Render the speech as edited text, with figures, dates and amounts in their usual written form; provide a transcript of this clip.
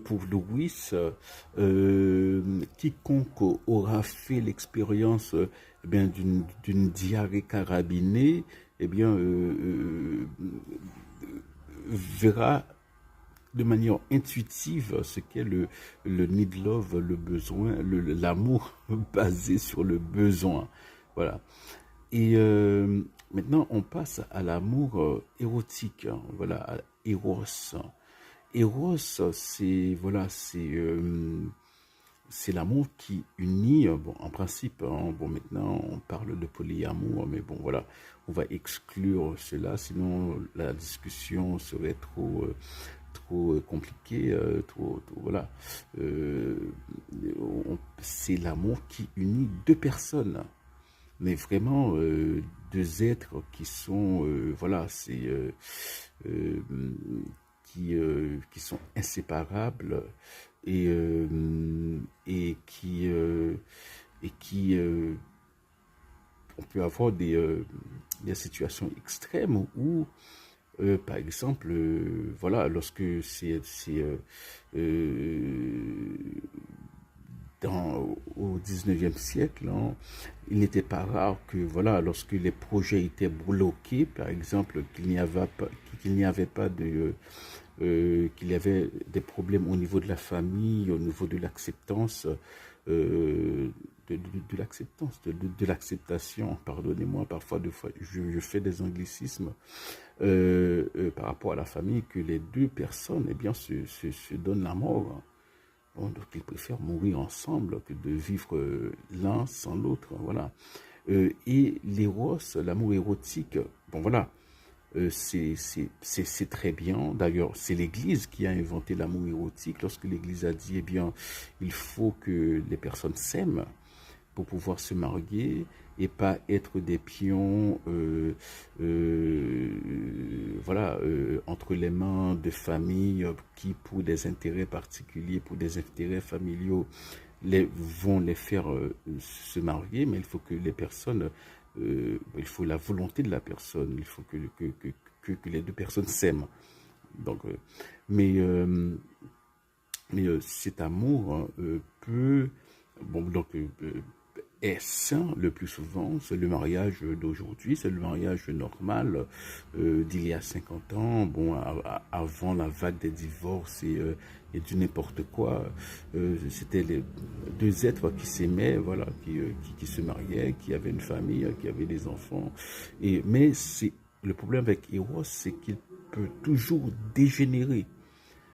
Pour Louis, quiconque aura fait l'expérience eh bien d'une diarrhée carabinée, eh bien, verra de manière intuitive ce qu'est le need love, le besoin, l'amour basé sur le besoin. Voilà. Et maintenant, on passe à l'amour érotique. Voilà, à Eros. Eros, c'est voilà, c'est l'amour qui unit. Bon, en principe, hein, bon, maintenant, on parle de polyamour, mais bon, voilà, on va exclure cela, sinon la discussion serait trop compliquée, voilà. Euh, c'est l'amour qui unit deux personnes, mais vraiment deux êtres qui sont, voilà, euh, qui sont inséparables et, euh, et qui, euh, et qui on peut avoir des situations extrêmes où, par exemple, voilà, lorsque euh, au 19e siècle, hein, il n'était pas rare que, voilà, lorsque les projets étaient bloqués, par exemple, qu'il n'y avait pas qu'il y avait des problèmes au niveau de la famille, au niveau de l'acceptance, de l'acceptance, de l'acceptation, pardonnez-moi, parfois je fais des anglicismes, par rapport à la famille, que les deux personnes, eh bien, se donnent la mort, hein. Bon, donc ils préfèrent mourir ensemble que de vivre l'un sans l'autre, voilà. Et l'éros, l'amour érotique, bon voilà, c'est très bien. D'ailleurs, c'est l'Église qui a inventé l'amour érotique lorsque l'Église a dit, eh bien, il faut que les personnes s'aiment pour pouvoir se marier et pas être des pions voilà, entre les mains de familles qui, pour des intérêts particuliers, pour des intérêts familiaux, vont les faire se marier, mais il faut que les personnes, il faut la volonté de la personne, il faut que les deux personnes s'aiment. Donc, mais cet amour hein, peut, bon, est sain le plus souvent, c'est le mariage d'aujourd'hui, c'est le mariage normal d'il y a 50 ans, bon, avant la vague des divorces et du n'importe quoi, c'était les deux êtres qui s'aimaient, voilà, qui se mariaient, qui avaient une famille, qui avaient des enfants, mais le problème avec Eros, c'est qu'il peut toujours dégénérer.